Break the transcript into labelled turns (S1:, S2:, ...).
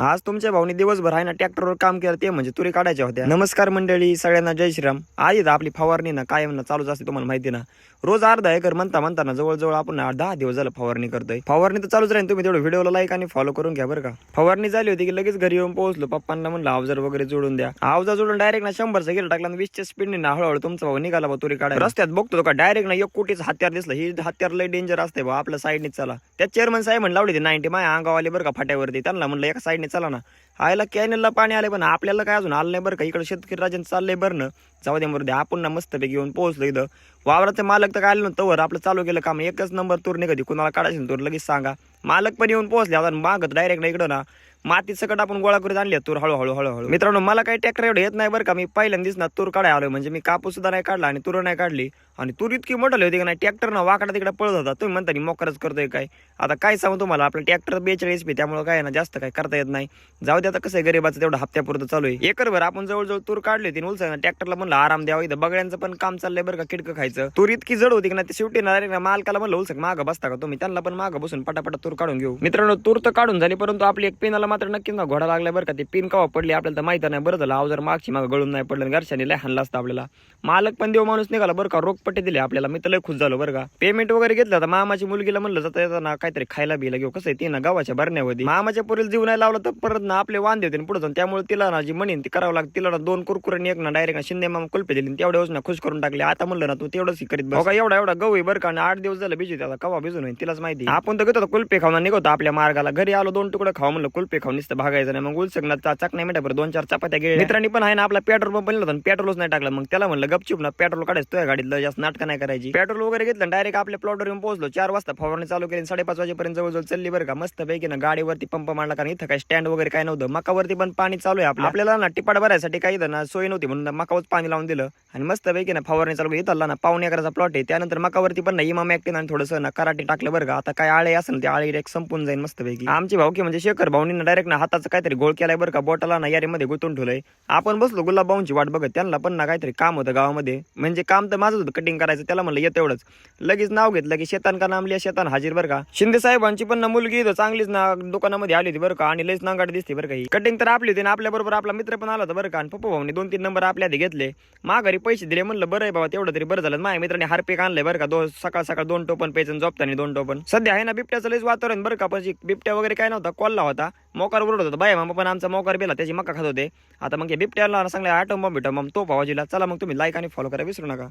S1: आज तुमच्या भाऊनी दिवसभर आहे ना ट्रॅक्टरवर काम केलं ते म्हणजे तुरी काढायच्या होत्या। नमस्कार मंडळी, सगळ्यांना जय श्रीराम। आज इथं आपली फवारणी ना कायम ना चालूच असते, तुम्हाला माहिती ना। रोज अर्धा एकर म्हणता ना जवळ आपण 10 दिवस झालं फवारणी करतोय। फवारणी तर चालूच राहील, तुम्ही तेवढं व्हिडिओला लाईक आणि फॉलो करून घ्या बरं का। फवारणी झाली होती की लगेच घरी येऊन पोहोचलो। पप्पांना म्हणलं अवजार वगैरे जोडून द्या। अवजार जोडून डायरेक्ट ना 100चा गेला टाकला, 20च्या स्पीडने ना हळूहळू तुमचा भाऊ निघाला बा तुरी काढायला। रस्त्यात बघतो का डायरेक्ट ना 1 कोटीचं हत्यार दिसलं। ही हत्यार लय डेंजर असते बा, आपल्या साईडने चला। त्या चेअरमन साहेब म्हणलं लावली 90 माझ्या अंगावाले बरं का फाट्यावरती। त्यांना म्हणलं एका साईडने चला ना। आयला कॅनलला पाणी आले पण आपल्याला काय अजून आलं नाही बरं का। इकडे शेतकरी राजन चाललंय बरं ना, जाऊ दे मरू दे। आपण ना मस्तपैकी येऊन पोहोचलो इथं। वावराचे मालक तर काय आले नव्हतं, वर आपलं चालू केलं काम। एकच नंबर तूर निघती, कुणाला काढायची तूर लगेच सांगा। मालक पण येऊन पोहोचले। आता मागत डायरेक्ट ना इकडं ना माती सकट आपण गोळा करून आणली तूर हळूहळू। मित्रांनो, मला काही ट्रॅक्टर एवढं येत नाही बरं का। मी पहिल्यांदाच ना तूर काढाय आलोय, म्हणजे मी कापूस सुद्धा नाही काढला आणि तूर नाही काढली। आणि तूर इतकी मोठी होती का नाही, ट्रॅक्टर ना वाकडा तिकडे पळत होता। तुम्ही म्हणता की मोकरच करतोय काय। आता काय सांगू तुम्हाला, आपलं ट्रॅक्टर 42 पी, त्यामुळे काय ना जास्त काय करता येत नाही। जाऊ दे, आता कसं आहे गरीबाचं तेवढं हप्त्यापुरतं चालू आहे। एकरभर आपण जवळ तूर काढली होती। उलसा ट्रॅक्टरला म्हणलं आराम द्यावा, इथं बगड्यांचं पण काम चाललंय बरं का, किडकं खायचं। तूर इतकी जड होती की ना, ते शेवटी ना मालकाला म्हणलं उलसक मागं बसता का तुम्ही, त्यांना पण मागं बसून पटापट तूर काढून घेऊ। मित्रांनो, तूर तर काढून झाली, परंतु आपली एक पिनाला मात्र नक्की ना घोडा लागलाय बरं का। ती पिन कवा पडली आपल्याला तर माहिती नाही। बरं झालं अवजार मागची मागं गळून नाही पडलं, घरच्याने लय हाणला असतं आपल्याला। मालक पण देव माणूस निघाला बरं का, रोखपट्टी दिली आपल्याला। मी तर लय खुश झालो बरं का। पेमेंट वगैरे घेतलं तर मामाची मुलगीला म्हणलं जाता येताना काहीतरी खायला बिला घेऊ। कसं आहे ती ना गावाच्या भरण्यावधी मामाच्या पोरीला जीव नाही लावला तर परत ना आपले वांदे होते पुढे जाऊन। त्यामुळे तिला ना जी म्हणेन ती करावं लागते। तिला ना 2 कुरकुरे एक ना डायरेक्ट शिंदे मामा कुल्पे दिली, तेवढ्याच ना खुश करून टाकले। आता म्हणलं ना तू तेवढंच करीत बस का। एवढा गहू आहे बरं का, 8 दिवस झालं भिजू त्याला, कवा भिजून होईल तिलाच माहिती। आपण तर घेतो कुल्पे खाऊन निघतो आपल्या मार्गाला। घरी आलो 2 तुकडे खाऊ म्हणलं, कुल्पे खाऊन नुसतं भागायचं नाही। मग उलसकना चाक नाही मिठावर 2-4 चपात्या गेल्या। मित्रांनी पण आहे ना आपला पेट्रोल पंप बनला होता, पेट्रोलच नाही टाकलं। मग त्याला म्हणलं गपचूप ना पेट्रोल काढायचं तुझ्या गाडीत, जास्त नाटक नाही करायची। पेट्रोल वगैरे घेतलं, डायरेक्ट आपल्या प्लॉटवर येऊन पोहोचलो। 4 वाजता फवारणी चालू केली, 5:30 वाजेपर्यंत जवळ चालली बरं का। मस्त पैकी ना गाडीवरती पंप मांडला, कारण इथं काय स्टँड वगैरे काय नव्हतं। मकावरती पण पाणी चालू आहे आपल्याला ना टिपाड भरायसाठी काही ना सोय नव्हती, म्हणून मकावच पाणी लावून दिलं आणि मस्त पैकी ना फवारणी चालू केली। इथला ना 1.25 एकराचा प्लॉट आहे। त्यानंतर मकावरती पण ना इमाम ऍक्टिन आणि थोडंसं ना कराटे टाकलं बरं का। आता काय आळे असेल ते आळे एक संपून जाईल मस्त पैकी। आमची भाऊकी म्हणजे शेखर भाऊनी ना डायरेक्ट ना हाताचं काहीतरी गोळ केलाय बरं का, बोटाला ना यारीमध्ये गुंतून ठेवलंय। आपण बसलो गुलाब भाऊंची वाट बघत, त्यांना पण ना काहीतरी काम होतं गावामध्ये। म्हणजे काम तर माझं होतं कटिंग करायचं, त्याला म्हणलं येतं एवढंच। लगेच नाव घेतलं की शेतान का नाम लिया शेतान हाजीर बरं का। शिंदे साहेबांची पण ना मुलगी चांगलीच ना दुकानामध्ये आली होती बरं का, आणि लयच नांगाट दिसते बरं का। कटिंग तर आपली होती ना, आपल्या बरोबर आपला मित्र पण आला होता बरं का। आणि पप्पा भाऊनी 2-3 नंबर आपल्या आधी घेतले, माघारी पैसे दिले। म्हणलं बरं आहे बाबा, तेवढं तरी बरं झालं। माझ्या मित्राने हार्पिक आणलंय बरं का, सकाळ 2 टोपन प्यायचं, झोपताना 2 टोपन। सध्या आहे ना बिबट्याचं लयच वातावरण बरं का, पण बिबट्या वगैरे काय नव्हता, कोल्हा होता, मोकार उरत होता। बाय मामा पण आमचा मोकार बेला, त्याची मका खात होते। आता मग बिबट्याला सांगले आटम बॉम्ब तो भावाजीला। चला मग तुम्ही लाईक आणि फॉलो करा विसरू नका।